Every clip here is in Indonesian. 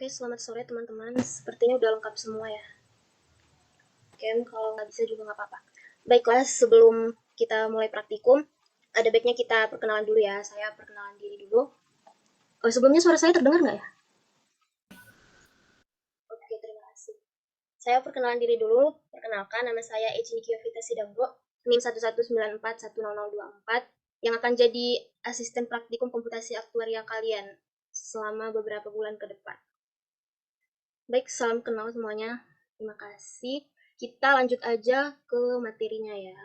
Oke, selamat sore teman-teman. Sepertinya udah lengkap semua ya. Oke, kalau nggak bisa juga nggak apa-apa. Baiklah, sebelum kita mulai praktikum, ada baiknya kita perkenalan dulu ya. Saya perkenalan diri dulu. Oh, sebelumnya suara saya terdengar nggak ya? Oke, terima kasih. Saya perkenalan diri dulu. Perkenalkan, nama saya Echiniki Yovita Sidanggo, NIM 1194100024, yang akan jadi asisten praktikum komputasi aktuaria kalian selama beberapa bulan ke depan. Baik, salam kenal semuanya. Terima kasih. Kita lanjut aja ke materinya ya.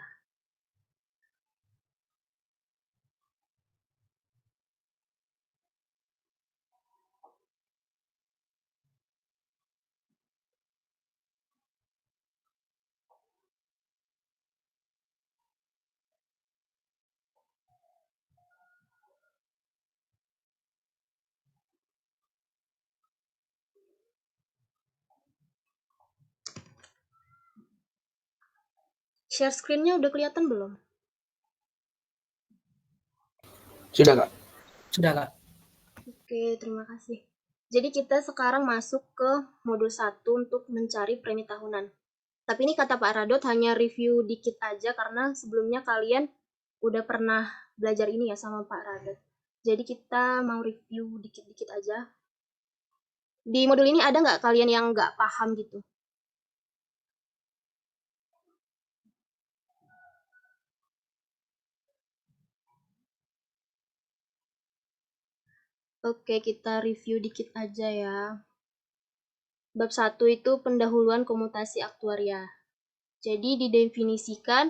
Share screen-nya udah kelihatan belum? Sudah, Kak. Sudah, Kak. Oke, terima kasih. Jadi kita sekarang masuk ke modul 1 untuk mencari premi tahunan. Tapi ini kata Pak Radot hanya review dikit aja karena sebelumnya kalian udah pernah belajar ini ya sama Pak Radot. Jadi kita mau review dikit-dikit aja. Di modul ini ada nggak kalian yang nggak paham gitu? Oke, kita review dikit aja ya. Bab 1 itu pendahuluan komutasi aktuaria. Jadi didefinisikan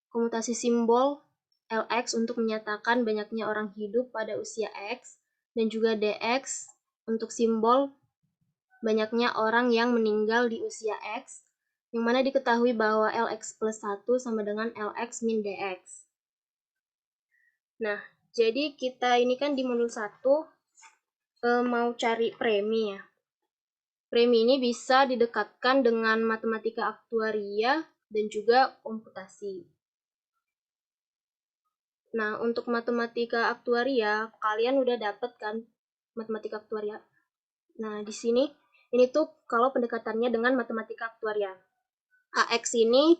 komutasi simbol LX untuk menyatakan banyaknya orang hidup pada usia X, dan juga DX untuk simbol banyaknya orang yang meninggal di usia X, yang mana diketahui bahwa LX plus 1 sama dengan LX min DX. Nah, jadi kita ini kan di modul 1 mau cari premi ya. Premi ini bisa didekatkan dengan matematika aktuaria dan juga komputasi. Nah, untuk matematika aktuaria, kalian udah dapet kan matematika aktuaria. Nah, di sini, ini tuh kalau pendekatannya dengan matematika aktuaria. AX ini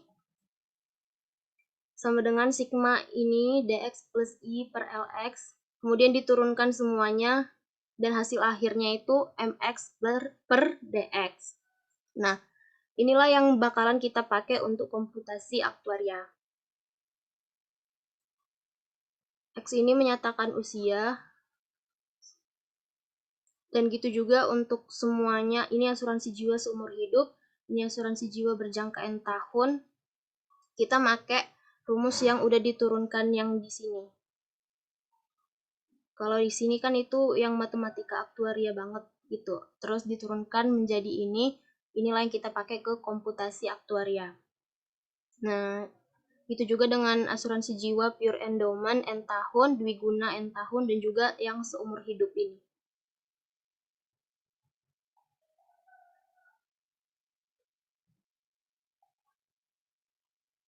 sama dengan sigma ini dx plus i per lx, kemudian diturunkan semuanya, dan hasil akhirnya itu mx per dx. Nah, inilah yang bakalan kita pakai untuk komputasi aktuaria. X ini menyatakan usia, dan gitu juga untuk semuanya. Ini asuransi jiwa seumur hidup, ini asuransi jiwa berjangka N tahun. Kita pakai rumus yang udah diturunkan yang di sini. Kalau di sini kan itu yang matematika aktuaria banget gitu. Terus diturunkan menjadi ini, inilah yang kita pakai ke komputasi aktuaria. Nah, itu juga dengan asuransi jiwa pure endowment N tahun, dwiguna N tahun, dan juga yang seumur hidup ini.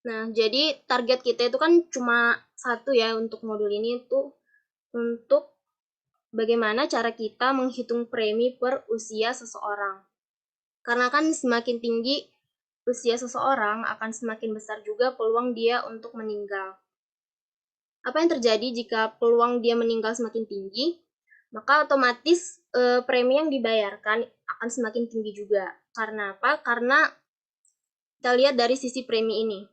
Nah, jadi target kita itu kan cuma satu ya untuk modul ini, itu untuk bagaimana cara kita menghitung premi per usia seseorang. Karena kan semakin tinggi usia seseorang, akan semakin besar juga peluang dia untuk meninggal. Apa yang terjadi jika peluang dia meninggal semakin tinggi? Maka otomatis premi yang dibayarkan akan semakin tinggi juga. Karena apa? Karena kita lihat dari sisi premi ini.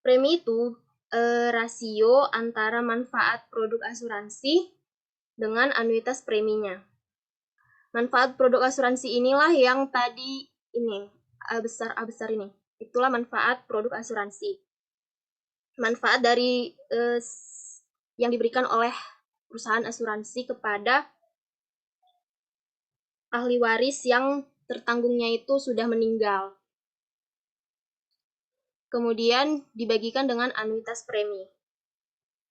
Premi itu rasio antara manfaat produk asuransi dengan anuitas preminya. Manfaat produk asuransi inilah yang tadi ini, A besar ini. Itulah manfaat produk asuransi. Manfaat dari yang diberikan oleh perusahaan asuransi kepada ahli waris yang tertanggungnya itu sudah meninggal. Kemudian dibagikan dengan anuitas premi.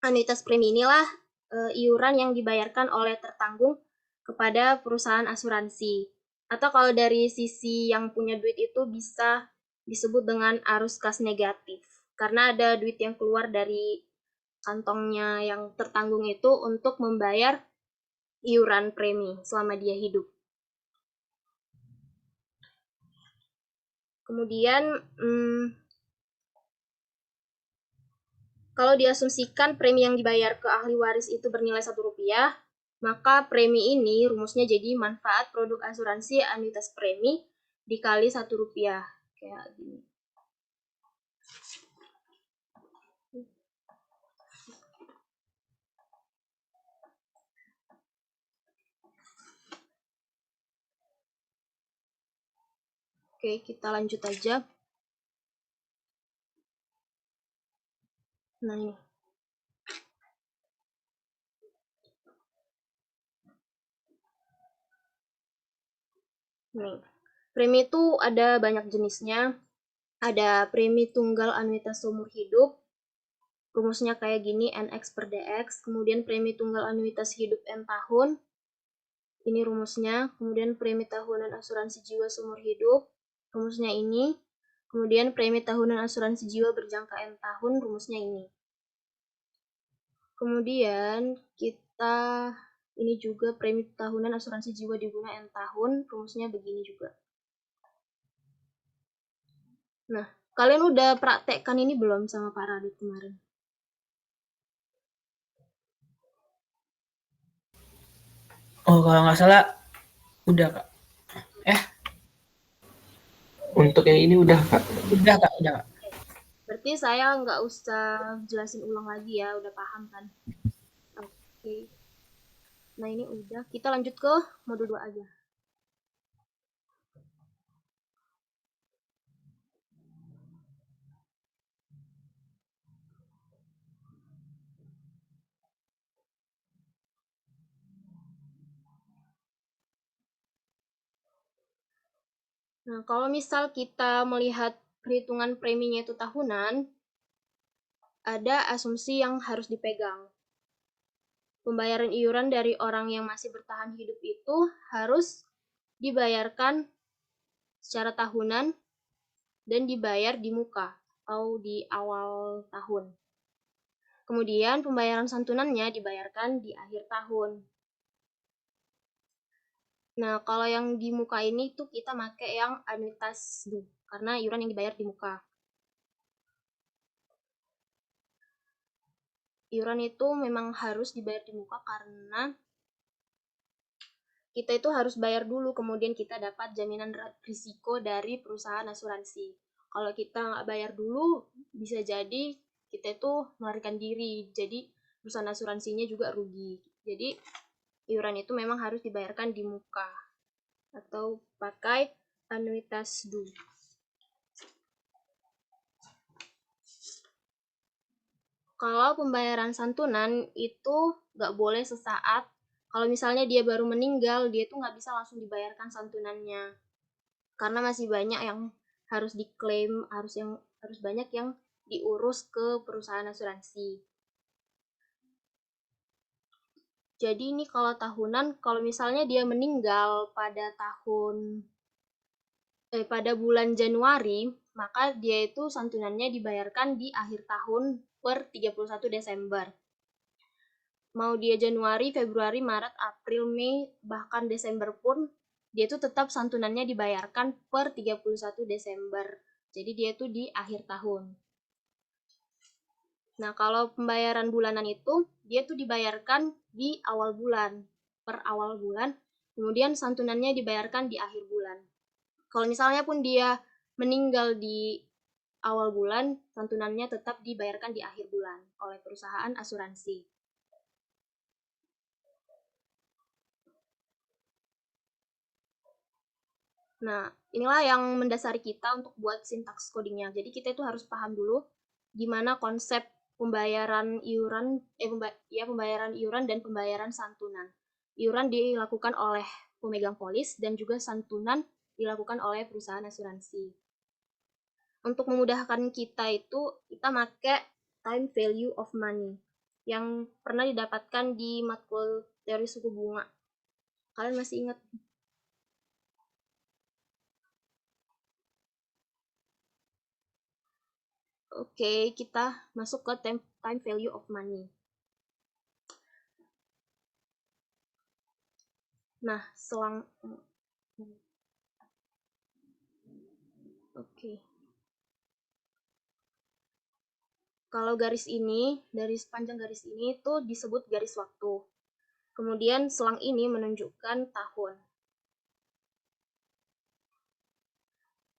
Anuitas premi inilah iuran yang dibayarkan oleh tertanggung kepada perusahaan asuransi. Atau kalau dari sisi yang punya duit itu bisa disebut dengan arus kas negatif. Karena ada duit yang keluar dari kantongnya yang tertanggung itu untuk membayar iuran premi selama dia hidup. Kemudian kalau diasumsikan premi yang dibayar ke ahli waris itu bernilai Rp1, maka premi ini rumusnya jadi manfaat produk asuransi anuitas premi dikali Rp1. Kayak gini. Oke, kita lanjut aja. Nah, ini. Nih. Premi itu ada banyak jenisnya. Ada premi tunggal anuitas seumur hidup. Rumusnya kayak gini, NX per DX. Kemudian premi tunggal anuitas hidup N tahun. Ini rumusnya. Kemudian premi tahunan asuransi jiwa seumur hidup. Rumusnya ini. Kemudian premi tahunan asuransi jiwa berjangka N tahun. Rumusnya ini. Kemudian kita ini juga premi tahunan asuransi jiwa diguna N tahun. Rumusnya begini juga. Nah, kalian udah praktekkan ini belum sama Pak Radit kemarin? Oh, kalau nggak salah udah, Kak. Untuk yang ini udah, Kak. Udah Kak, udah Kak. Berarti saya nggak usah jelasin ulang lagi ya, udah paham kan? Oke. Nah, ini udah. Kita lanjut ke modul 2 aja. Nah, kalau misal kita melihat perhitungan preminya itu tahunan, ada asumsi yang harus dipegang. Pembayaran iuran dari orang yang masih bertahan hidup itu harus dibayarkan secara tahunan dan dibayar di muka atau di awal tahun. Kemudian pembayaran santunannya dibayarkan di akhir tahun. Nah, kalau yang di muka ini tuh kita pakai yang anuitas DU, karena iuran yang dibayar di muka. Iuran itu memang harus dibayar di muka karena kita itu harus bayar dulu, kemudian kita dapat jaminan risiko dari perusahaan asuransi. Kalau kita nggak bayar dulu, bisa jadi kita itu melarikan diri, jadi perusahaan asuransinya juga rugi. Jadi, iuran itu memang harus dibayarkan di muka atau pakai anuitas DU. Kalau pembayaran santunan itu nggak boleh sesaat. Kalau misalnya dia baru meninggal, dia tuh nggak bisa langsung dibayarkan santunannya. Karena masih banyak yang harus diklaim, harus banyak yang diurus ke perusahaan asuransi. Jadi ini kalau tahunan, kalau misalnya dia meninggal pada bulan Januari, maka dia itu santunannya dibayarkan di akhir tahun per 31 Desember. Mau dia Januari, Februari, Maret, April, Mei, bahkan Desember pun, dia itu tetap santunannya dibayarkan per 31 Desember. Jadi dia itu di akhir tahun. Nah, kalau pembayaran bulanan itu, dia tuh dibayarkan di awal bulan, per awal bulan, kemudian santunannya dibayarkan di akhir bulan. Kalau misalnya pun dia meninggal di awal bulan, santunannya tetap dibayarkan di akhir bulan oleh perusahaan asuransi. Nah, inilah yang mendasari kita untuk buat sintaks codingnya. Jadi kita itu harus paham dulu gimana konsep pembayaran iuran, pembayaran iuran dan pembayaran santunan. Iuran dilakukan oleh pemegang polis dan juga santunan dilakukan oleh perusahaan asuransi. Untuk memudahkan kita itu, kita pakai time value of money yang pernah didapatkan di matkul teori suku bunga. Kalian masih ingat? Oke, kita masuk ke time value of money. Nah, selang oke. Kalau garis ini, dari sepanjang garis ini itu disebut garis waktu. Kemudian selang ini menunjukkan tahun.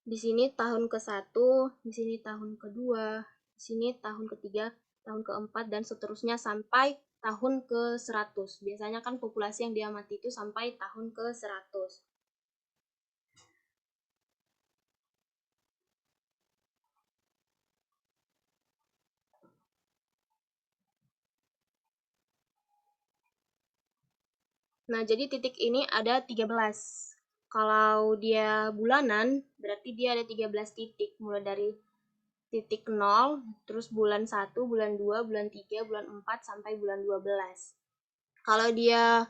Di sini tahun ke-1, di sini tahun kedua, di sini tahun ketiga, tahun keempat, dan seterusnya sampai tahun ke-100. Biasanya kan populasi yang diamati itu sampai tahun ke-100. Nah, jadi titik ini ada 13. Kalau dia bulanan, berarti dia ada 13 titik. Mulai dari titik 0, terus bulan 1, bulan 2, bulan 3, bulan 4, sampai bulan 12. Kalau dia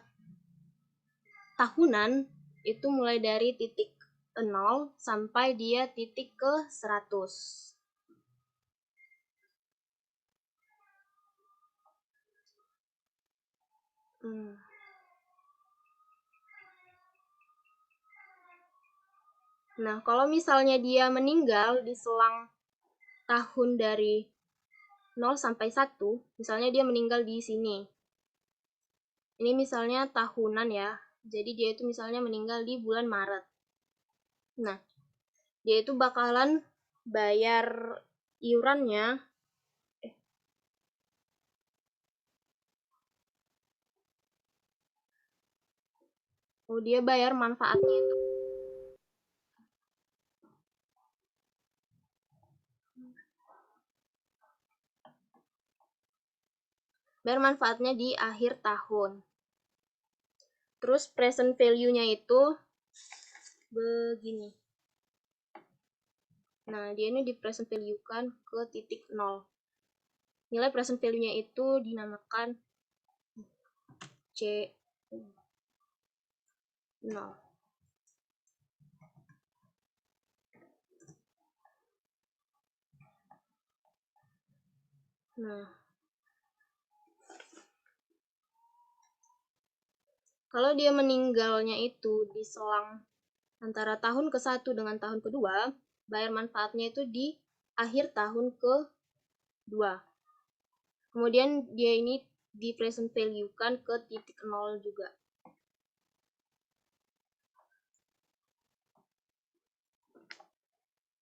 tahunan, itu mulai dari titik 0 sampai dia titik ke 100. Nah, kalau misalnya dia meninggal di selang tahun dari 0 sampai 1, misalnya dia meninggal di sini. Ini misalnya tahunan ya. Jadi dia itu misalnya meninggal di bulan Maret. Nah, dia itu bakalan bayar iurannya. Oh, dia bayar manfaatnya itu. Bayar manfaatnya di akhir tahun. Terus present value-nya itu begini. Nah, dia ini di present value-kan ke titik 0. Nilai present value-nya itu dinamakan C0. Nah, kalau dia meninggalnya itu di selang antara tahun ke-1 dengan tahun kedua, bayar manfaatnya itu di akhir tahun ke-2. Kemudian dia ini di present value-kan ke titik 0 juga.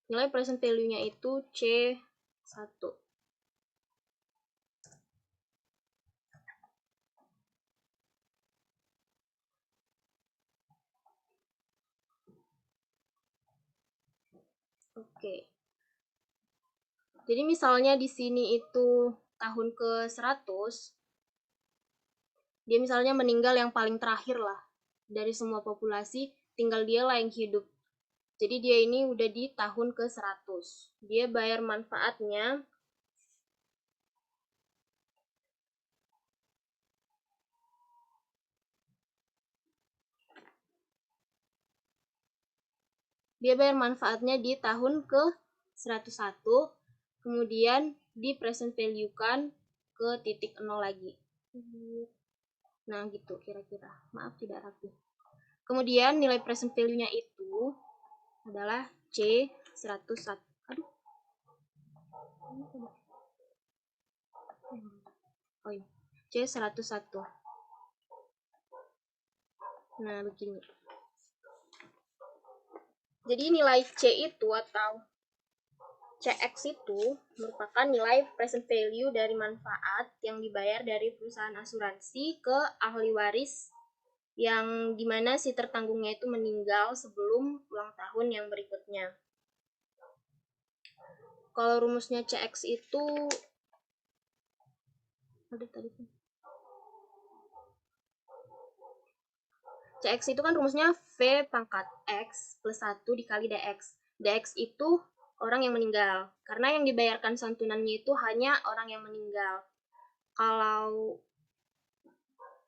Nilai present value-nya itu C1. Oke. Jadi misalnya di sini itu tahun ke-100, dia misalnya meninggal yang paling terakhir lah. Dari semua populasi, tinggal dia lah yang hidup. Jadi dia ini udah di tahun ke-100. Dia bayar manfaatnya di tahun ke-101, kemudian di present value-kan ke titik 0 lagi. Nah, gitu kira-kira. Maaf tidak rapi. Kemudian nilai present value-nya itu adalah C101. Aduh. Oh iya. C101. Nah, begini. Jadi nilai C itu atau CX itu merupakan nilai present value dari manfaat yang dibayar dari perusahaan asuransi ke ahli waris yang dimana si tertanggungnya itu meninggal sebelum ulang tahun yang berikutnya. Kalau rumusnya CX itu CX itu kan rumusnya V pangkat X plus 1 dikali DX. DX itu orang yang meninggal. Karena yang dibayarkan santunannya itu hanya orang yang meninggal. Kalau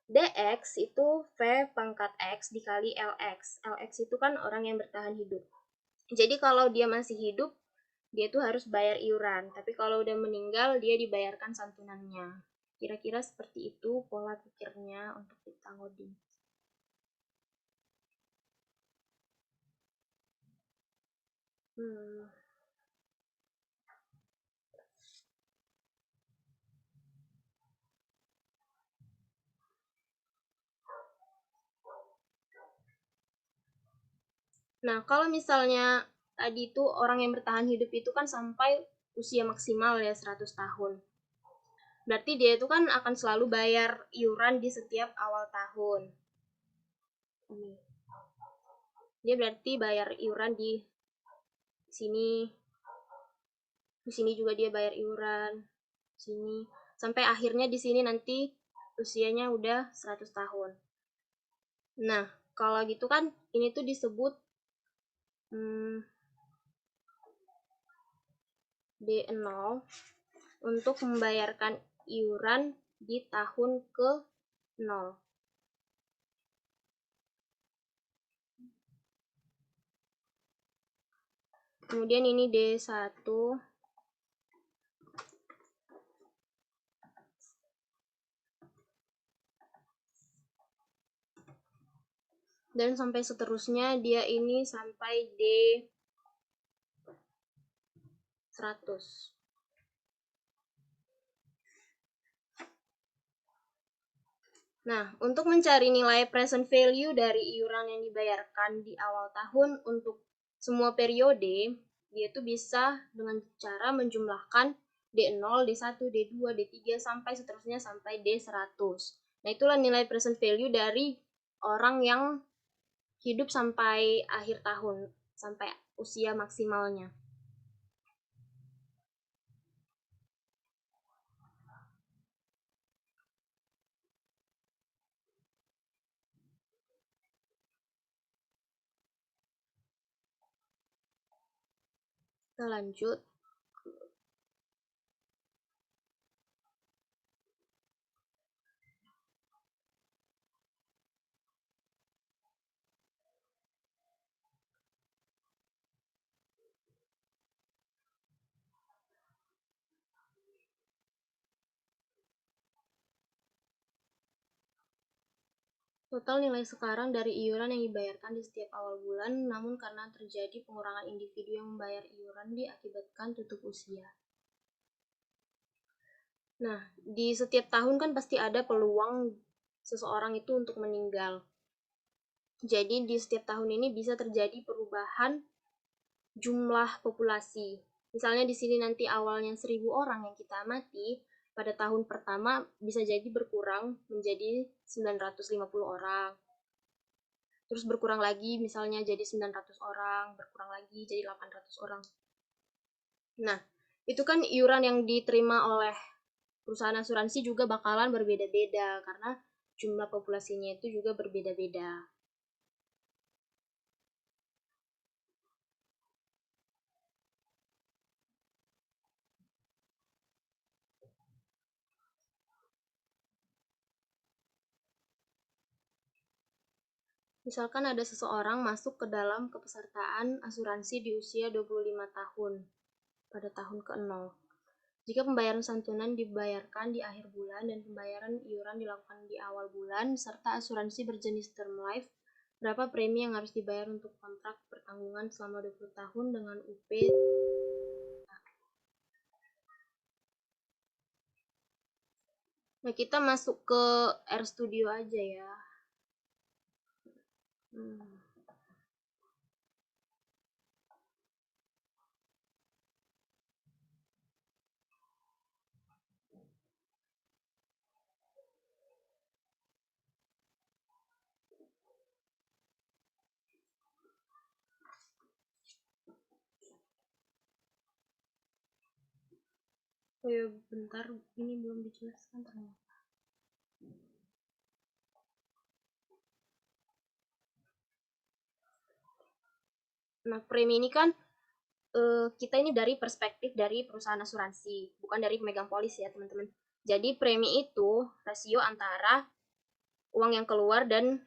DX itu V pangkat X dikali LX. LX itu kan orang yang bertahan hidup. Jadi kalau dia masih hidup, dia tuh harus bayar iuran. Tapi kalau udah meninggal, dia dibayarkan santunannya. Kira-kira seperti itu pola pikirnya untuk kita ngoding. Hmm. Nah, kalau misalnya tadi itu orang yang bertahan hidup itu kan sampai usia maksimal ya 100 tahun. Berarti dia itu kan akan selalu bayar iuran di setiap awal tahun. Dia berarti bayar iuran sini, di sini juga dia bayar iuran, sini. Sampai akhirnya di sini nanti usianya udah 100 tahun. Nah, kalau gitu kan ini tuh disebut D0 untuk membayarkan iuran di tahun ke 0. Kemudian ini D1. Dan sampai seterusnya dia ini sampai D100. Nah, untuk mencari nilai present value dari iuran yang dibayarkan di awal tahun untuk semua periode, dia itu bisa dengan cara menjumlahkan D0, D1, D2, D3 sampai seterusnya sampai D100. Nah, itulah nilai present value dari orang yang hidup sampai akhir tahun, sampai usia maksimalnya. Kita lanjut. Total nilai sekarang dari iuran yang dibayarkan di setiap awal bulan, namun karena terjadi pengurangan individu yang membayar iuran diakibatkan tutup usia. Nah, di setiap tahun kan pasti ada peluang seseorang itu untuk meninggal. Jadi di setiap tahun ini bisa terjadi perubahan jumlah populasi. Misalnya di sini nanti awalnya 1.000 orang yang kita amati, pada tahun pertama bisa jadi berkurang menjadi 950 orang. Terus berkurang lagi misalnya jadi 900 orang, berkurang lagi jadi 800 orang. Nah, itu kan iuran yang diterima oleh perusahaan asuransi juga bakalan berbeda-beda karena jumlah populasinya itu juga berbeda-beda. Misalkan ada seseorang masuk ke dalam kepesertaan asuransi di usia 25 tahun pada tahun ke-0. Jika pembayaran santunan dibayarkan di akhir bulan dan pembayaran iuran dilakukan di awal bulan, serta asuransi berjenis term life, berapa premi yang harus dibayar untuk kontrak pertanggungan selama 20 tahun dengan UP? Nah, kita masuk ke RStudio aja ya. Oh ya, bentar, ini belum dijelaskan ternyata. Nah, premi ini kan kita ini dari perspektif dari perusahaan asuransi, bukan dari pemegang polis ya teman-teman. Jadi premi itu rasio antara uang yang keluar dan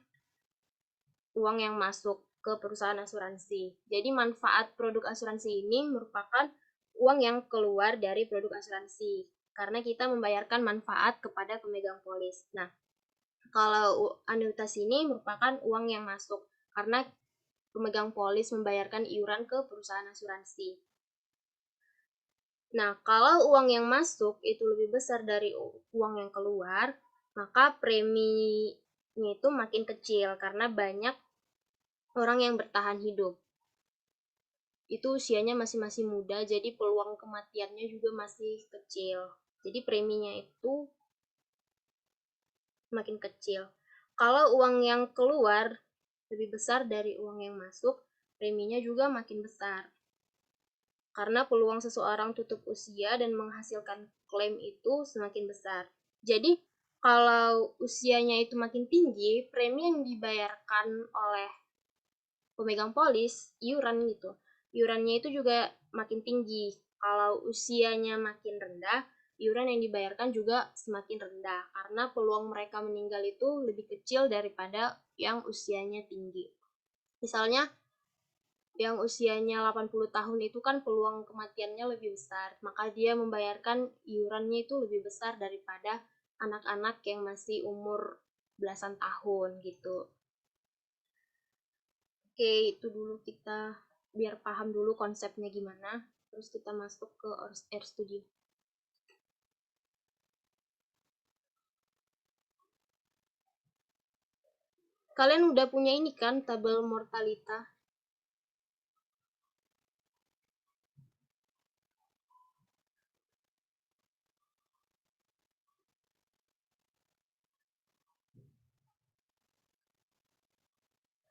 uang yang masuk ke perusahaan asuransi. Jadi manfaat produk asuransi ini merupakan uang yang keluar dari produk asuransi karena kita membayarkan manfaat kepada pemegang polis. Nah, kalau anuitas ini merupakan uang yang masuk karena pemegang polis membayarkan iuran ke perusahaan asuransi. Nah, kalau uang yang masuk itu lebih besar dari uang yang keluar, maka preminya itu makin kecil karena banyak orang yang bertahan hidup. Itu usianya masih muda, jadi peluang kematiannya juga masih kecil. Jadi preminya itu makin kecil. Kalau uang yang keluar lebih besar dari uang yang masuk, preminya juga makin besar. Karena peluang seseorang tutup usia dan menghasilkan klaim itu semakin besar. Jadi, kalau usianya itu makin tinggi, premi yang dibayarkan oleh pemegang polis, iuran gitu, iurannya itu juga makin tinggi. Kalau usianya makin rendah, iuran yang dibayarkan juga semakin rendah, karena peluang mereka meninggal itu lebih kecil daripada yang usianya tinggi. Misalnya, yang usianya 80 tahun itu kan peluang kematiannya lebih besar, maka dia membayarkan iurannya itu lebih besar daripada anak-anak yang masih umur belasan tahun gitu. Oke, itu dulu kita biar paham dulu konsepnya gimana, terus kita masuk ke RStudio. Kalian udah punya ini kan, tabel mortalita?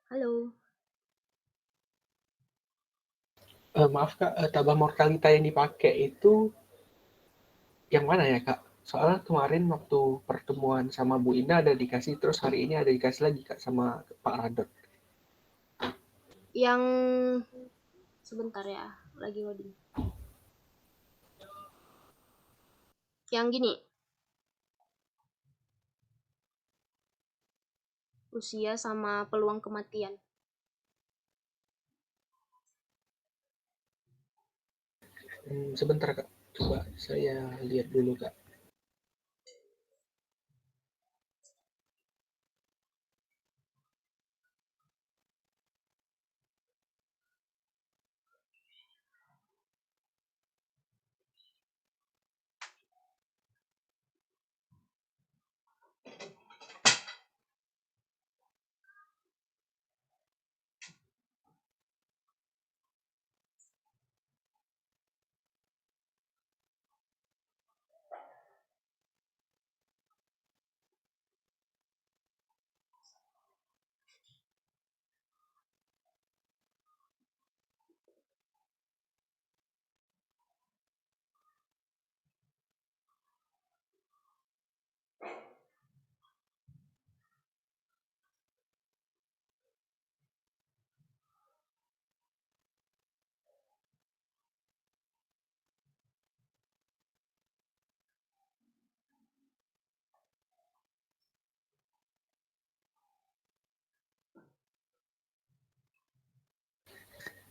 Halo? Maaf Kak, tabel mortalita yang dipakai itu yang mana ya Kak? Soalnya kemarin waktu pertemuan sama Bu Ina ada dikasih, terus hari ini ada dikasih lagi Kak sama Pak Radot. Yang sebentar ya, lagi loading. Yang gini, usia sama peluang kematian. Sebentar Kak, coba saya lihat dulu Kak.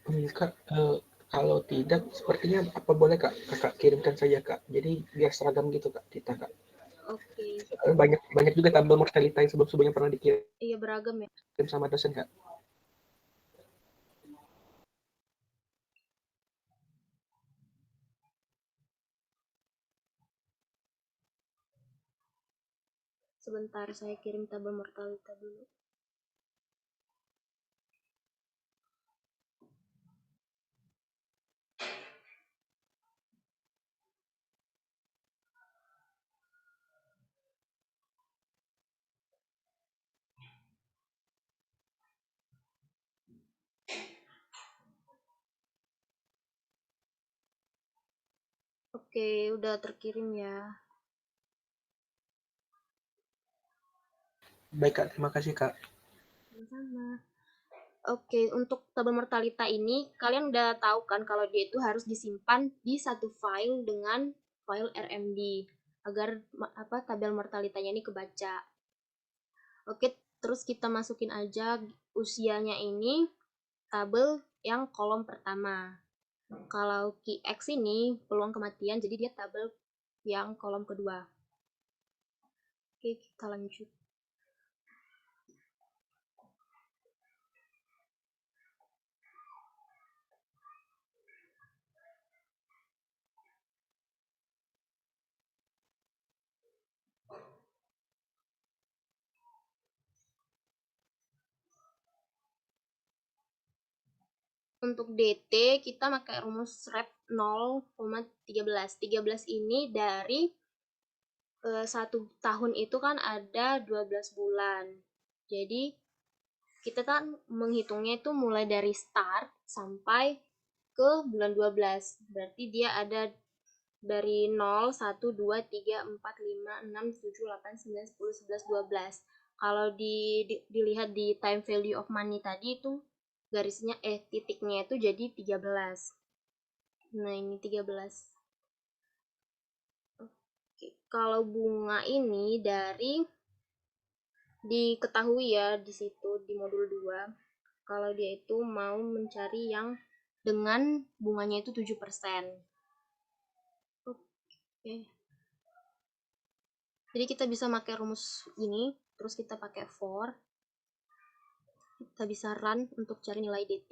Kak, kalau tidak, sepertinya apa boleh Kak, Kakak kirimkan saja Kak. Jadi biar seragam gitu Kak, kita Kak. Oke. Banyak banyak juga tabel mortalita yang sebelum-sebelumnya pernah dikirim Iya, beragam ya. sama dosen Kak. Sebentar, saya kirim tabel mortalita dulu. Oke, udah terkirim ya. Baik Kak, terima kasih Kak. Sama-sama. Oke, untuk tabel mortalita ini kalian udah tahu kan kalau dia itu harus disimpan di satu file dengan file RMD agar tabel mortalitanya ini kebaca. Oke, terus kita masukin aja usianya ini tabel yang kolom pertama. Kalau QX ini peluang kematian, jadi dia tabel yang kolom kedua. Oke, kita lanjut. untuk DT kita pakai rumus rep 0,13. 13 ini dari 1 tahun itu kan ada 12 bulan. Jadi kita kan menghitungnya itu mulai dari start sampai ke bulan 12. Berarti dia ada dari 0, 1, 2, 3, 4, 5, 6, 7, 8, 9, 10, 11, 12. Kalau dilihat di time value of money tadi itu garisnya titiknya itu jadi 13. Nah, ini 13. Oke, kalau bunga ini diketahui ya di situ di modul 2 kalau dia itu mau mencari yang dengan bunganya itu 7%. Oke. Jadi kita bisa pakai rumus ini, terus kita pakai for. Kita bisa run untuk cari nilai DT.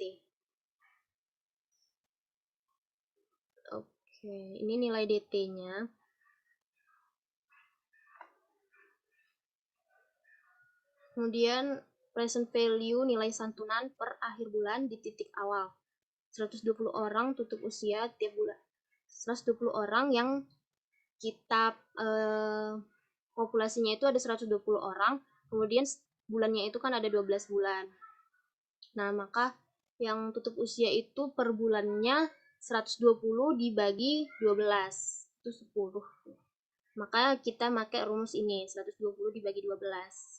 Oke, ini nilai DT-nya. Kemudian present value nilai santunan per akhir bulan di titik awal. 120 orang tutup usia tiap bulan. 120 orang yang kita populasinya itu ada 120 orang, kemudian bulannya itu kan ada 12 bulan. Nah, maka yang tutup usia itu per bulannya 120 dibagi 12, itu 10. Maka kita pakai rumus ini, 120 dibagi 12.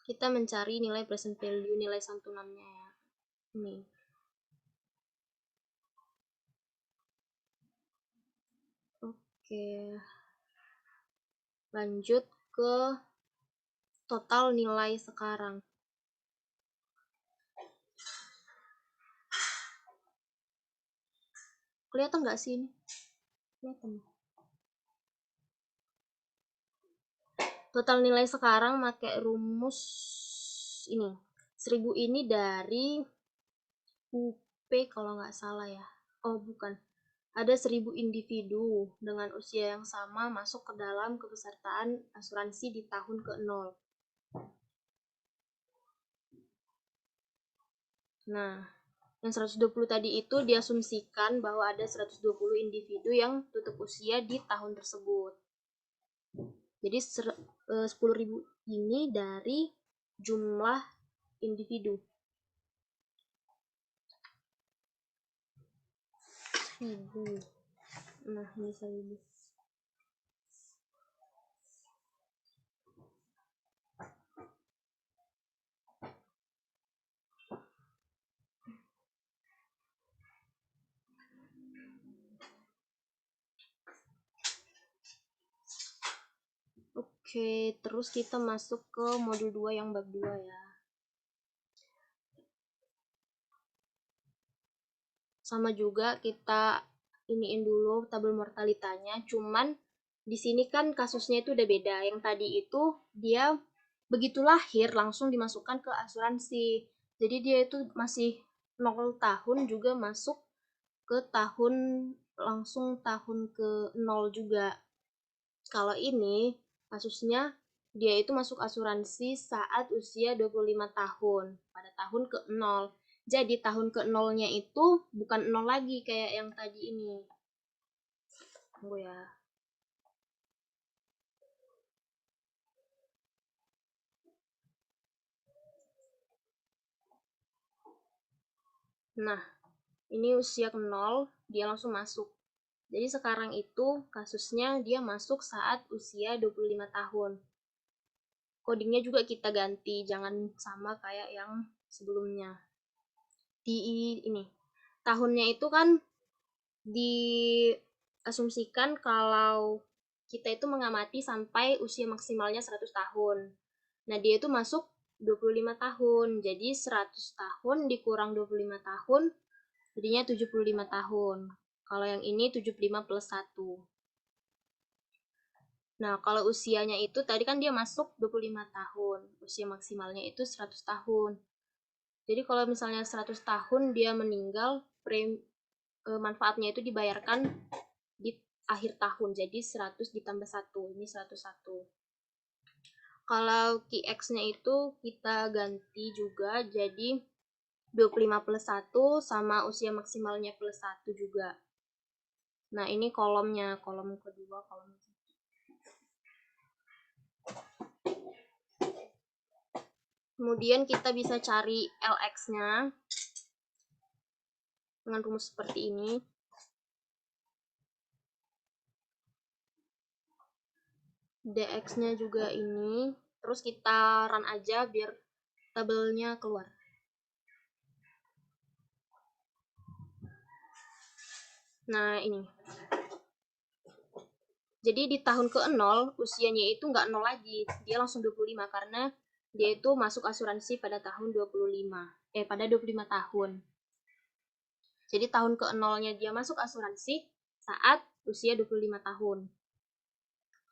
Kita mencari nilai present value, nilai santunannya ya. Ini. Oke. Lanjut ke total nilai sekarang. Kelihatan nggak sih ini? Kelihatan. Total nilai sekarang pakai rumus ini. 1000 ini dari UP kalau nggak salah ya. Oh, bukan. Ada 1000 individu dengan usia yang sama masuk ke dalam kepesertaan asuransi di tahun ke-0. Nah, yang 120 tadi itu diasumsikan bahwa ada 120 individu yang tutup usia di tahun tersebut. Jadi 10.000 ini dari jumlah individu. 1000. Nah, ini 1000. Oke, terus kita masuk ke modul 2 yang bab 2 ya. Sama juga kita iniin dulu tabel mortalitanya, cuman di sini kan kasusnya itu udah beda. Yang tadi itu dia begitu lahir langsung dimasukkan ke asuransi. Jadi dia itu masih 0 tahun juga masuk ke tahun langsung tahun ke 0 juga. Kalau ini kasusnya dia itu masuk asuransi saat usia 25 tahun pada tahun ke-0. Jadi tahun ke-0-nya itu bukan 0 lagi kayak yang tadi ini. Tunggu ya. Nah, ini usia ke-0, dia langsung masuk. Jadi sekarang itu kasusnya dia masuk saat usia 25 tahun. Codingnya juga kita ganti, jangan sama kayak yang sebelumnya. Di ini, tahunnya itu kan diasumsikan kalau kita itu mengamati sampai usia maksimalnya 100 tahun. Nah, dia itu masuk 25 tahun. Jadi 100 tahun dikurang 25 tahun, jadinya 75 tahun. Kalau yang ini 75 plus 1. Nah, kalau usianya itu tadi kan dia masuk 25 tahun. Usia maksimalnya itu 100 tahun. Jadi kalau misalnya 100 tahun dia meninggal, manfaatnya itu dibayarkan di akhir tahun. Jadi 100 ditambah 1. Ini 101. Kalau QX-nya itu kita ganti juga jadi 25 plus 1 sama usia maksimalnya plus 1 juga. Nah, ini kolomnya, kolom kedua, kolom kemudian kita bisa cari LX-nya dengan rumus seperti ini. DX-nya juga ini. Terus kita run aja biar tabelnya keluar. Nah, ini. Jadi di tahun ke-0, usianya itu nggak 0 lagi. Dia langsung 25 karena dia itu masuk asuransi pada tahun 25. Pada 25 tahun. Jadi tahun ke-0-nya dia masuk asuransi saat usia 25 tahun.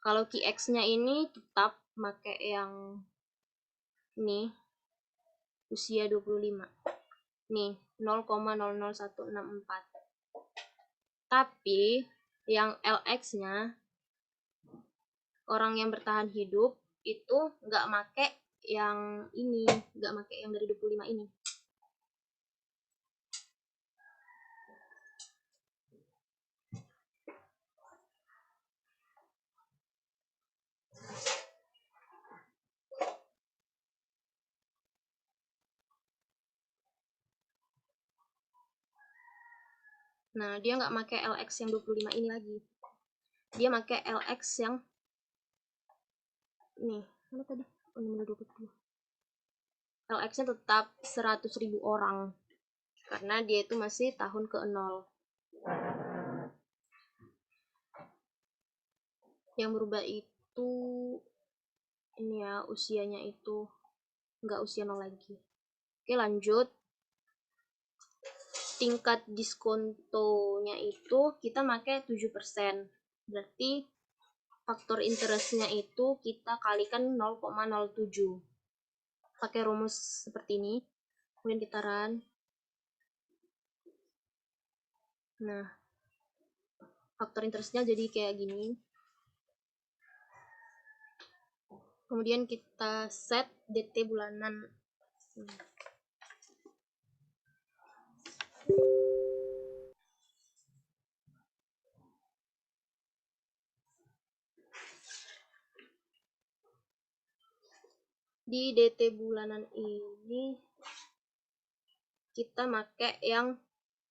Kalau QX-nya ini tetap pakai yang ini, usia 25. Nih, 0,00164. Tapi yang LX-nya, orang yang bertahan hidup, itu nggak make yang ini, nggak make yang dari 25 ini. Nah, dia nggak pakai LX yang 25 ini lagi. Dia pakai LX yang ini. Mana tadi? Oh, ini 22. LX-nya tetap 100.000 orang. Karena dia itu masih tahun ke-0. Yang berubah itu ini ya, usianya itu nggak usia 0 lagi. Oke, lanjut. Tingkat diskontonya itu kita pakai 7%. Berarti faktor interestnya itu kita kalikan 0,07. Pakai rumus seperti ini. Kemudian kita run. Nah, faktor interestnya jadi kayak gini. Kemudian kita set DT bulanan. Di DT bulanan ini kita pakai yang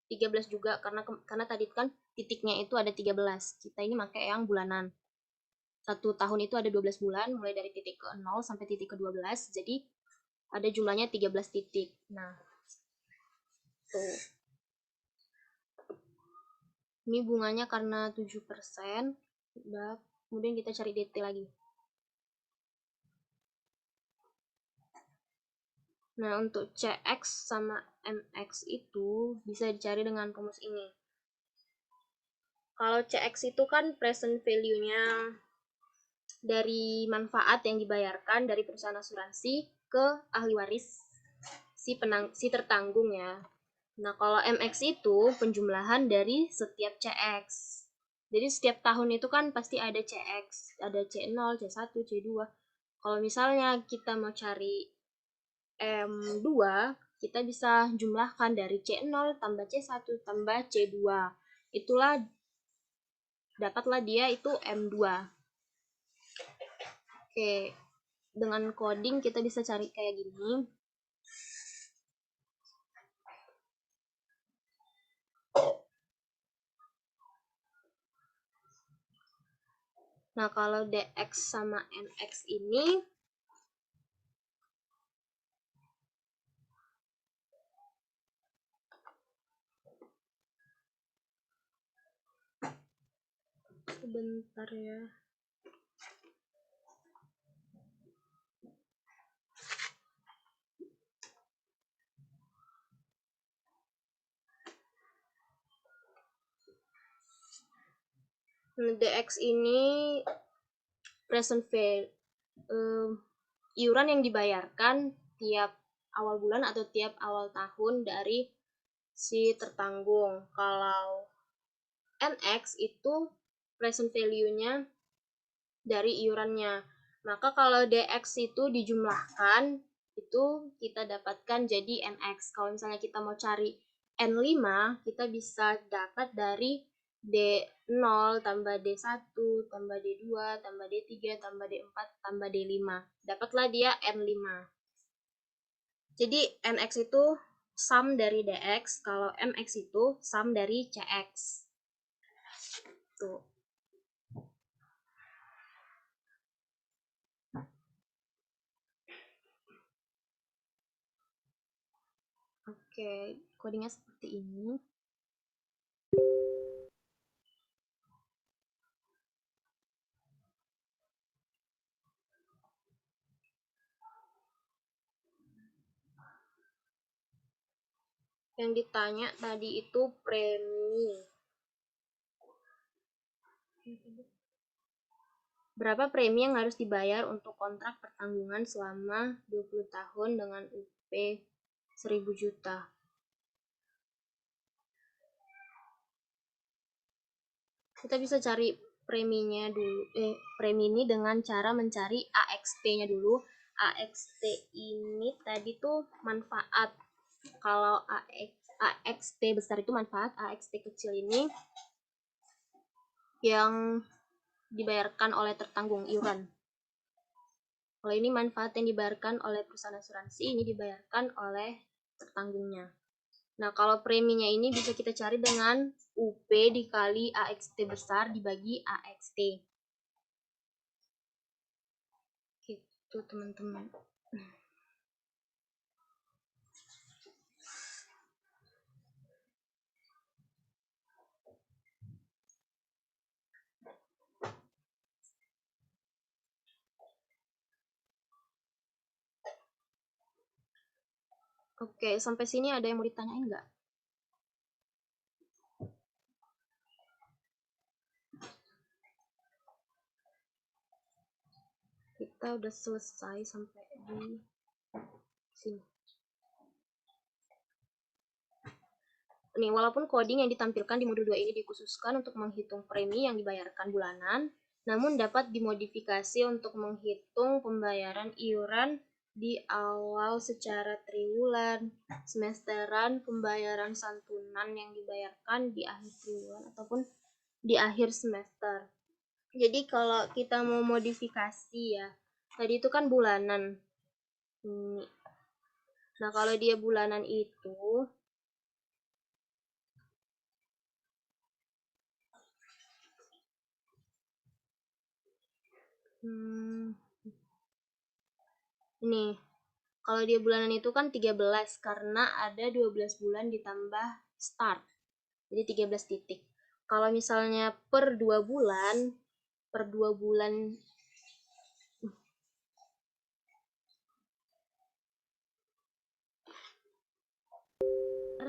13 juga karena tadi kan titiknya itu ada 13. Kita ini pakai yang bulanan. 1 tahun itu ada 12 bulan mulai dari titik ke-0 sampai titik ke-12. Jadi ada jumlahnya 13 titik. Nah, tuh. Ini bunganya karena 7%. Udah, kemudian kita cari DT lagi. Nah, untuk CX sama MX itu bisa dicari dengan rumus ini. Kalau CX itu kan present value-nya dari manfaat yang dibayarkan dari perusahaan asuransi ke ahli waris si tertanggung ya. Nah, kalau MX itu penjumlahan dari setiap CX. Jadi setiap tahun itu kan pasti ada CX, ada C0, C1, C2. Kalau misalnya kita mau cari M2, kita bisa jumlahkan dari C0 tambah C1 tambah C2. Itulah, dapatlah dia itu M2. Oke, dengan coding kita bisa cari kayak gini. Nah, kalau DX sama NX ini sebentar ya. DX ini present value, iuran yang dibayarkan tiap awal bulan atau tiap awal tahun dari si tertanggung. Kalau NX itu present value-nya dari iurannya. Maka kalau DX itu dijumlahkan, itu kita dapatkan jadi NX. Kalau misalnya kita mau cari N5, kita bisa dapat dari D0 tambah D1 tambah D2 tambah D3 tambah D4 tambah D5. Dapatlah dia N5. Jadi NX itu sum dari DX, kalau MX itu sum dari CX. Tuh. Oke, codingnya seperti ini. Yang ditanya tadi itu premi. Berapa premi yang harus dibayar untuk kontrak pertanggungan selama 20 tahun dengan UP 1000 juta? Kita bisa cari preminya dulu. Premi ini dengan cara mencari AXT-nya dulu. AXT ini tadi tuh manfaat. Kalau AXT besar itu manfaat, AXT kecil ini yang dibayarkan oleh tertanggung iuran. Kalau ini manfaat yang dibayarkan oleh perusahaan asuransi, ini dibayarkan oleh tertanggungnya. Nah, kalau preminya ini bisa kita cari dengan UP dikali AXT besar dibagi AXT. Gitu, teman-teman. Oke, sampai sini ada yang mau ditanyain nggak? Kita udah selesai sampai di sini. Nih, walaupun coding yang ditampilkan di modul 2 ini dikhususkan untuk menghitung premi yang dibayarkan bulanan, namun dapat dimodifikasi untuk menghitung pembayaran iuran di awal secara triwulan, semesteran, pembayaran santunan yang dibayarkan di akhir triwulan ataupun di akhir semester. Jadi kalau kita mau modifikasi ya, tadi itu kan bulanan. Nah, kalau dia bulanan itu ini, kalau dia bulanan itu kan 13 karena ada 12 bulan ditambah start. Jadi 13 titik. Kalau misalnya per 2 bulan, per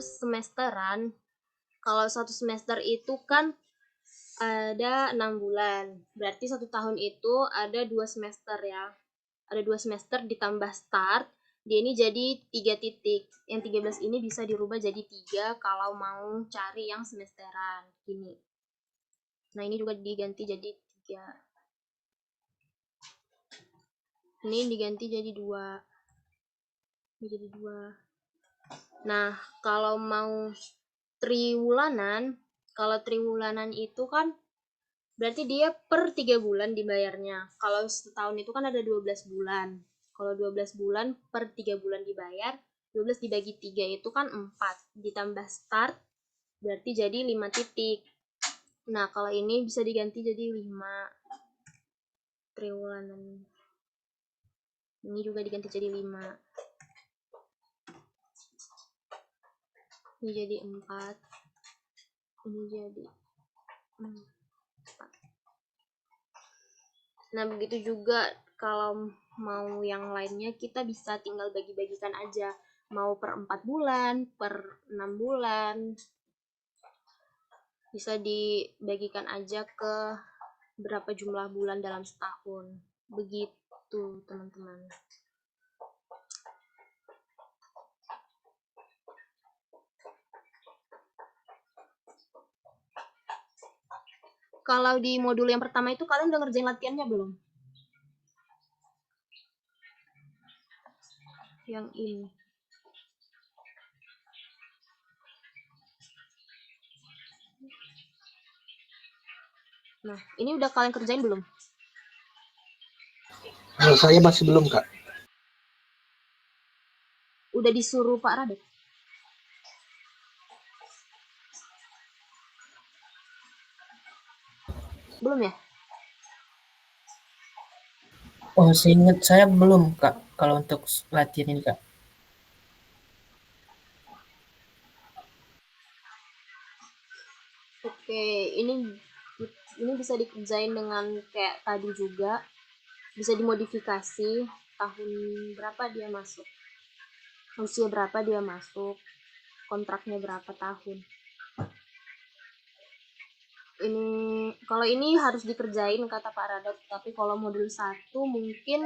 semesteran, kalau satu semester itu kan ada 6 bulan. Berarti satu tahun itu ada 2 semester ya. Ada 2 semester ditambah start, dia ini jadi 3 titik. Yang 13 ini bisa dirubah jadi 3 kalau mau cari yang semesteran. Gini. Nah, ini juga diganti jadi 3. Ini diganti jadi 2. Ini jadi 2. Nah, kalau mau triwulanan, kalau triwulanan itu kan berarti dia per 3 bulan dibayarnya. Kalau setahun itu kan ada 12 bulan. Kalau 12 bulan per 3 bulan dibayar, 12 dibagi 3 itu kan 4. Ditambah start, berarti jadi 5 titik. Nah, kalau ini bisa diganti jadi 5 triwulanan. Ini juga diganti jadi 5. Ini jadi 4. Ini jadi 4. Nah, begitu juga kalau mau yang lainnya kita bisa tinggal bagi-bagikan aja. Mau per 4 bulan, per 6 bulan. Bisa dibagikan aja ke berapa jumlah bulan dalam setahun. Begitu, teman-teman. Kalau di modul yang pertama itu kalian udah ngerjain latihannya belum? yang ini. Nah, ini udah kalian kerjain belum? Saya masih belum, Kak. Udah disuruh Pak Radit? Belum ya? Oh, seingat saya belum, Kak, kalau untuk latihan ini, Kak. Oke, ini bisa dikerjain dengan kayak tadi juga. Bisa dimodifikasi tahun berapa dia masuk. Usia berapa dia masuk. Kontraknya berapa tahun. Kalau ini harus dikerjain kata Pak Radot, tapi kalau modul 1 mungkin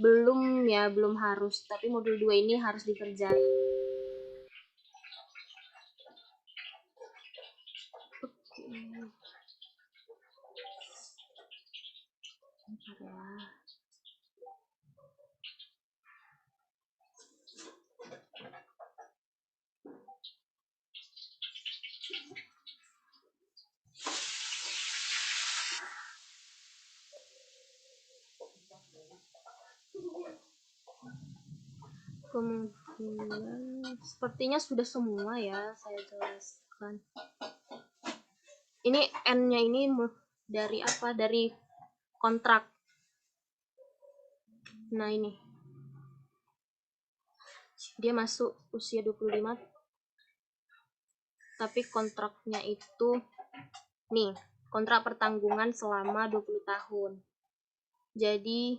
belum harus, tapi modul 2 ini harus dikerjain. Oke. Bentar ya. Kemudian sepertinya sudah semua ya saya jelaskan. Ini N-nya ini dari apa? Dari kontrak. Nah, ini. Dia masuk usia 25. Tapi kontraknya itu nih, kontrak pertanggungan selama 20 tahun. Jadi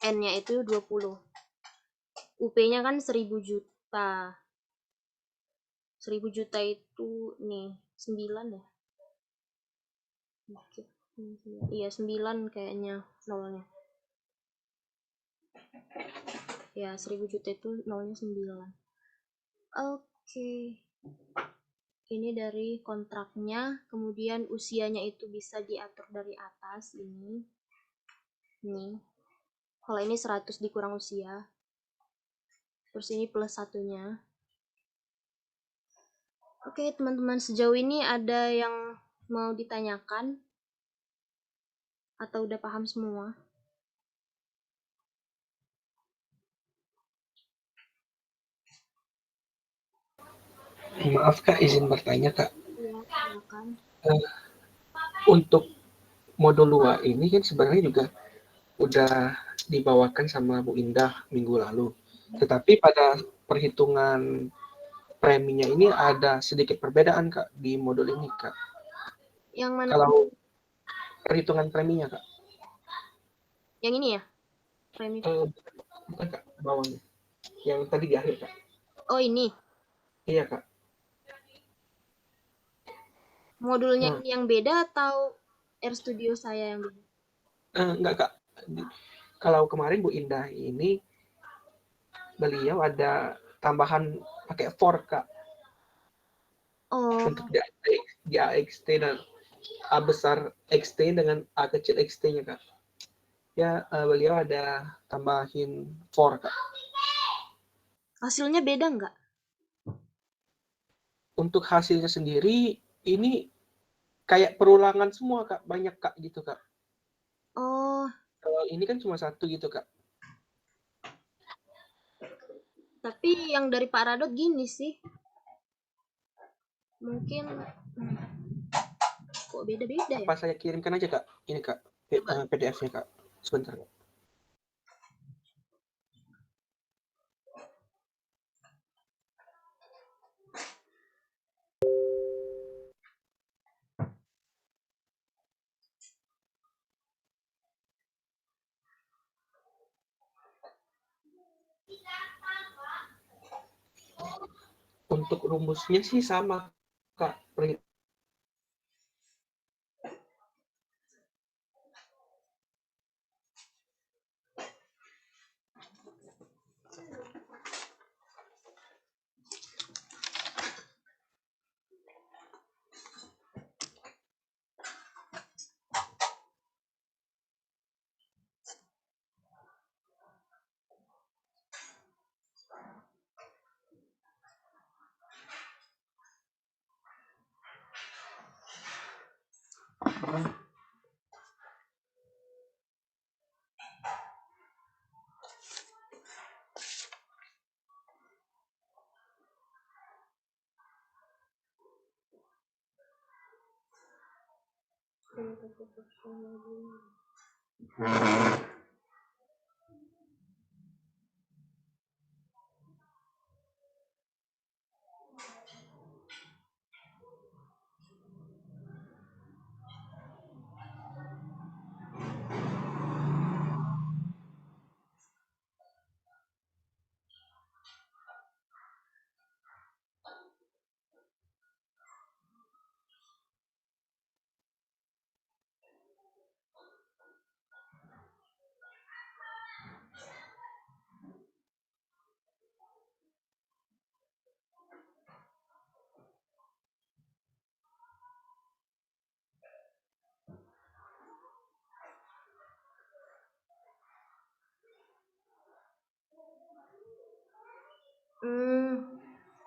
N-nya itu 20. UP-nya kan 1000 juta. 1000 juta itu nih 9 ya. Iya 9 kayaknya nolnya. Ya 1000 juta itu nolnya 9. Oke. Ini dari kontraknya, kemudian usianya itu bisa diatur dari atas ini. Nih. Kalau ini 100 dikurang usia. Terus ini plus satunya. Oke, teman-teman, sejauh ini ada yang mau ditanyakan? Atau udah paham semua? Maaf, Kak, izin bertanya, Kak. Iya, silakan. Untuk modul 2 ini kan sebenarnya juga udah dibawakan sama Bu Indah minggu lalu. Tetapi pada perhitungan preminya ini ada sedikit perbedaan, Kak, di modul ini, Kak. Yang mana? Kalau perhitungan preminya, Kak. Yang ini ya? Premi. Bukan, Kak, bawahnya. Yang tadi di akhir, Kak. Oh, ini. Iya, Kak. Modulnya ini yang beda atau RStudio saya yang beda? Enggak, Kak. Kalau kemarin Bu Indah ini beliau ada tambahan pakai for, Kak. Oh, Untuk di AXT dan A besar XT dengan A kecil XT-nya, Kak. Ya, beliau ada tambahin for, Kak. hasilnya beda nggak? Untuk hasilnya sendiri, ini kayak perulangan semua, Kak. Banyak, Kak, gitu, Kak. Oh, Kalau ini kan cuma satu gitu, Kak. tapi yang dari Pak Radot gini sih. Mungkin kok beda-beda ya? Apa saya kirimkan aja, Kak? Ini, Kak, PDF-nya, Kak. Sebentar, Kak. Untuk rumusnya sih sama, Kak.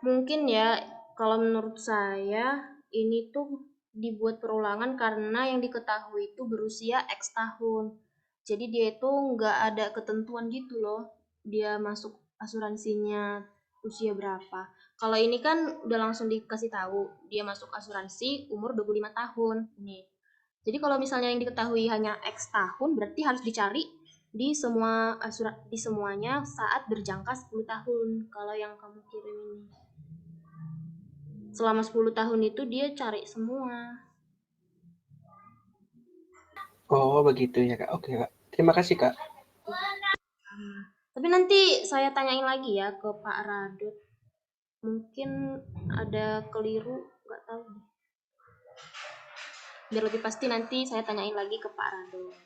Mungkin ya, kalau menurut saya ini tuh dibuat perulangan karena yang diketahui itu berusia X tahun. Jadi dia itu nggak ada ketentuan gitu loh, dia masuk asuransinya usia berapa. Kalau ini kan udah langsung dikasih tahu, dia masuk asuransi umur 25 tahun. Nih. Jadi kalau misalnya yang diketahui hanya X tahun, berarti harus dicari di semuanya saat berjangka 10 tahun. Kalau yang kamu kirim ini selama 10 tahun itu dia cari semua. Oh, begitu ya, Kak. Oke, Kak. Terima kasih, Kak. Tapi nanti saya tanyain lagi ya ke Pak Radut. Mungkin ada keliru, nggak tahu. Biar lebih pasti nanti saya tanyain lagi ke Pak Radut.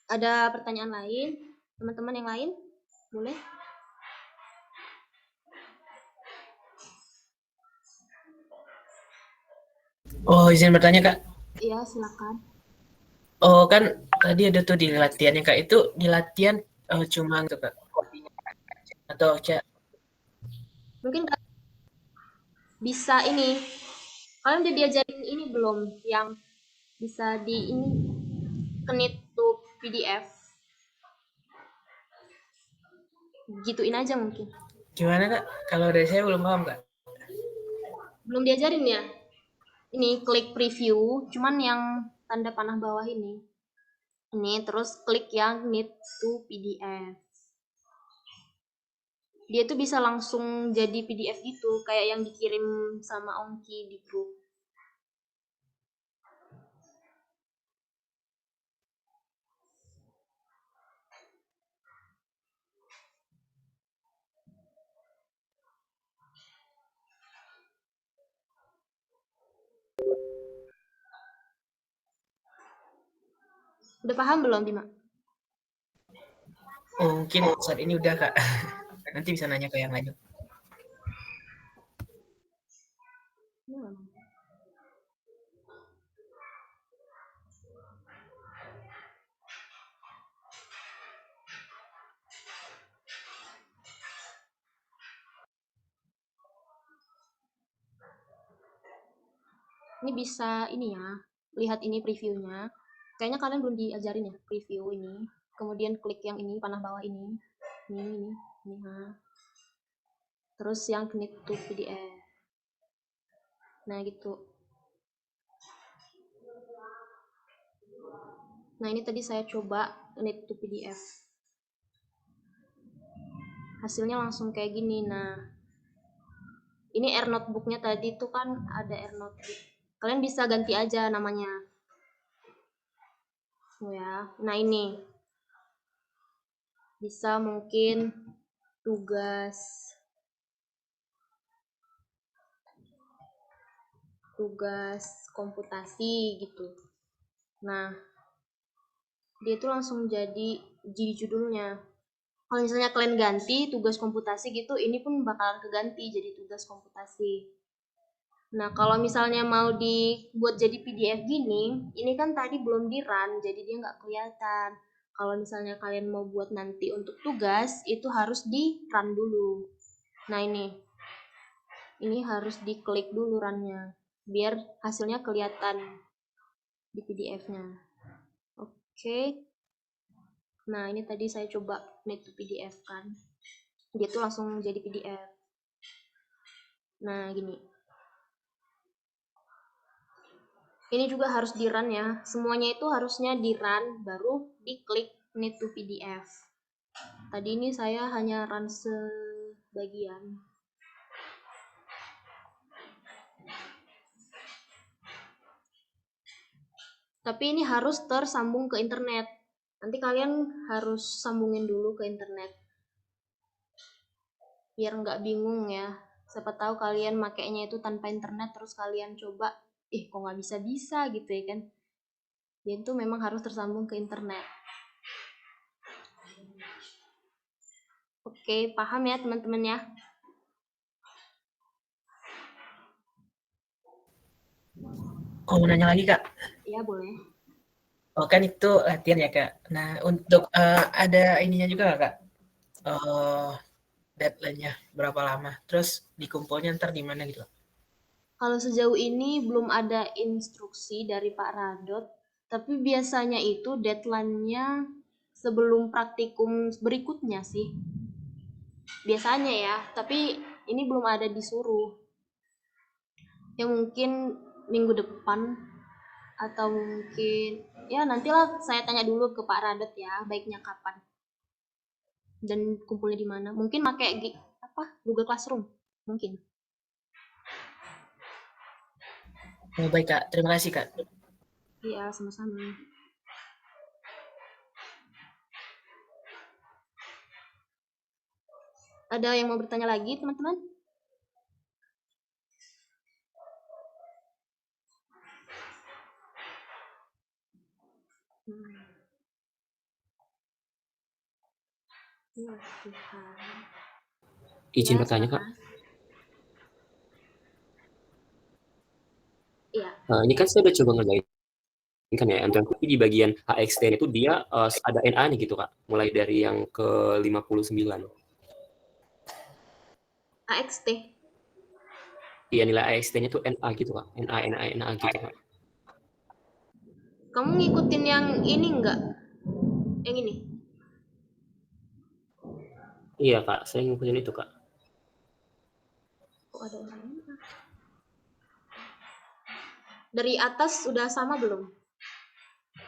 Ada pertanyaan lain? Teman-teman yang lain? Boleh? Oh, izin bertanya, Kak. Iya, silakan. Oh, kan tadi ada tuh di latihannya, Kak. Itu di latihan cuma gitu, Kak? Atau Mungkin bisa ini. Kalian udah diajarin ini belum? Yang bisa di ini Knit to PDF. Gituin aja mungkin. gimana, Kak? Kalau dari saya belum paham, Kak. Belum diajarin ya? Ini klik preview, cuman yang tanda panah bawah ini. Ini terus klik yang Knit to PDF. Dia tuh bisa langsung jadi PDF gitu, kayak yang dikirim sama Ongki di grup. Udah paham belum, Bima? Oh, mungkin saat ini udah, Kak. Nanti bisa nanya ke yang lain. Ini bisa ini ya, lihat ini previewnya. Kayaknya kalian belum diajarin ya preview ini. Kemudian klik yang ini panah bawah ini. Ini ha. Terus yang Knit to PDF. Nah gitu. Nah ini tadi saya coba Knit to PDF. Hasilnya langsung kayak gini. Nah ini Air Notebooknya tadi tuh kan ada Air Notebook. Kalian bisa ganti aja namanya. Oh ya. Nah ini bisa mungkin tugas komputasi gitu. Nah, dia tuh langsung jadi judulnya. Kalau misalnya kalian ganti tugas komputasi gitu, ini pun bakalan keganti jadi tugas komputasi. Nah, kalau misalnya mau dibuat jadi PDF gini, ini kan tadi belum di-run, jadi dia nggak kelihatan. Kalau misalnya kalian mau buat nanti untuk tugas, itu harus di-run dulu. Nah, ini harus diklik dulu run-nya, biar hasilnya kelihatan. di PDF-nya. Oke. Nah, ini tadi saya coba need to PDF kan. Dia tuh langsung jadi PDF. Nah, gini. Ini juga harus di-run ya. Semuanya itu harusnya di-run baru diklik need to PDF. Tadi ini saya hanya run sebagian. Tapi ini harus tersambung ke internet. Nanti kalian harus sambungin dulu ke internet. Biar nggak bingung ya. Siapa tahu kalian makainya itu tanpa internet, terus kalian coba, kok nggak bisa-bisa gitu ya kan. Dia itu memang harus tersambung ke internet. Oke, paham ya teman-teman ya? Oh, mau nanya lagi, Kak. Ya, boleh. Oh, kan itu latihan ya, Kak. Nah, untuk ada ininya juga nggak, Kak? Deadline-nya berapa lama? Terus dikumpulnya ntar di mana gitu? Kalau sejauh ini belum ada instruksi dari Pak Radot, tapi biasanya itu deadline-nya sebelum praktikum berikutnya sih. Biasanya ya, tapi ini belum ada disuruh. Ya mungkin minggu depan atau mungkin ya nantilah saya tanya dulu ke Pak Radot ya, baiknya kapan dan kumpulnya di mana. Mungkin pakai Google Classroom mungkin. Oh, baik, Kak. Terima kasih, Kak. Iya, sama-sama. Ada yang mau bertanya lagi, teman-teman? Ya Tuhan. Izin Ya, bertanya, Kak. silakan. Iya. Ini kan saya udah coba ngerjain kan ya, tapi di bagian HXT itu dia ada NA-nya gitu, Kak. Mulai dari yang ke 59. AXT. Iya, nilai AXT-nya tuh NA gitu, Kak. NA gitu, Kak. Kamu ngikutin yang ini enggak? Yang ini? Iya, Kak. Saya ngikutin itu, Kak. Kok ada orang ini? Dari atas sudah sama belum?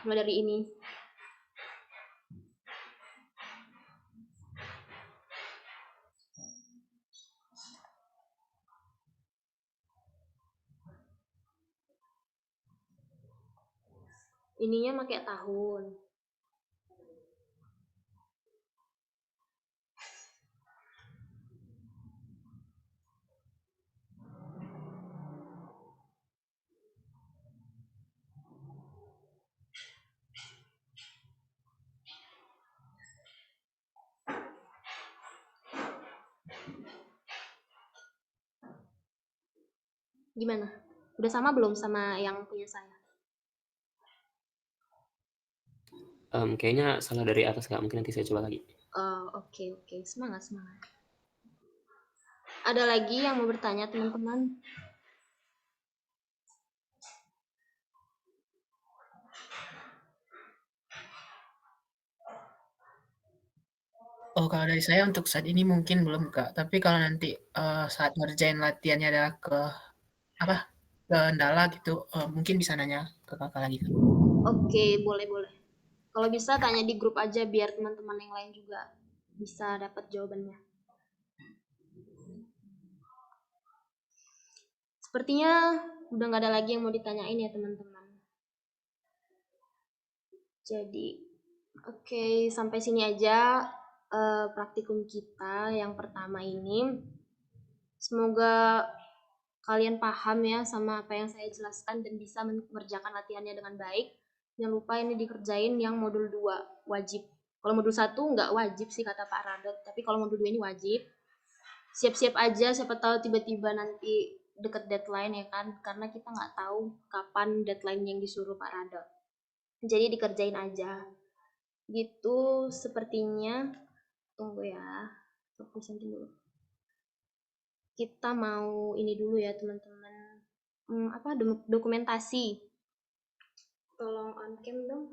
Mulai dari ini. Ininya pakai tahun. Gimana? Udah sama belum sama yang punya saya? Kayaknya salah dari atas, Kak. Mungkin nanti saya coba lagi. Oke. Semangat. Ada lagi yang mau bertanya, teman-teman? Oh, kalau dari saya untuk saat ini mungkin belum, Kak. Tapi kalau nanti saat ngerjain latihannya adalah apa ke kendala gitu, mungkin bisa nanya ke Kakak lagi, Kak. Oke, boleh. Kalau bisa tanya di grup aja biar teman-teman yang lain juga bisa dapat jawabannya. Sepertinya udah nggak ada lagi yang mau ditanyain ya teman-teman. Jadi, oke, sampai sini aja praktikum kita yang pertama ini. Semoga kalian paham ya sama apa yang saya jelaskan dan bisa mengerjakan latihannya dengan baik. Jangan lupa ini dikerjain yang modul 2 wajib. Kalau modul 1 nggak wajib sih kata Pak Radot, tapi kalau modul 2 ini wajib. Siap-siap aja, siapa tahu tiba-tiba nanti deket deadline ya kan, karena kita nggak tahu kapan deadline yang disuruh Pak Radot. Jadi dikerjain aja. Gitu sepertinya. Tunggu ya. Fokusin dulu. Kita mau ini dulu ya teman-teman. Dokumentasi. Tolong on cam dong.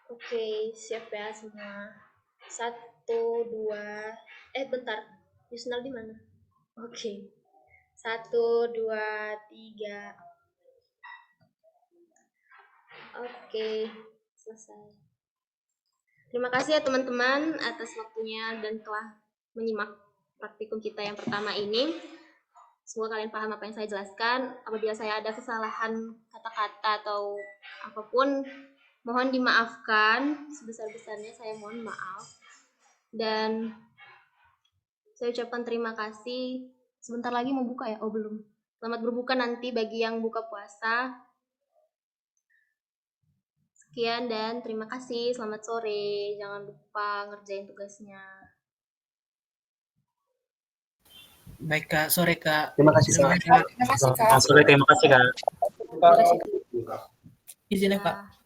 Oke, siap ya semua. 1, 2, bentar. Yusnal di mana? Oke. 1, 2, 3. Oke, selesai. Terima kasih ya teman-teman atas waktunya dan telah menyimak praktikum kita yang pertama ini. Semoga kalian paham apa yang saya jelaskan. Apabila saya ada kesalahan kata-kata atau apapun, mohon dimaafkan. Sebesar-besarnya saya mohon maaf. Dan saya ucapkan terima kasih. Sebentar lagi mau buka ya? Oh belum. Selamat berbuka nanti bagi yang buka puasa. Sekian dan terima kasih. Selamat sore. Jangan lupa ngerjain tugasnya. Baik Kak, sore Kak. Terima kasih, Kak. Terima kasih Kak. Terima kasih, Kak. Izin ya Kak. Ya.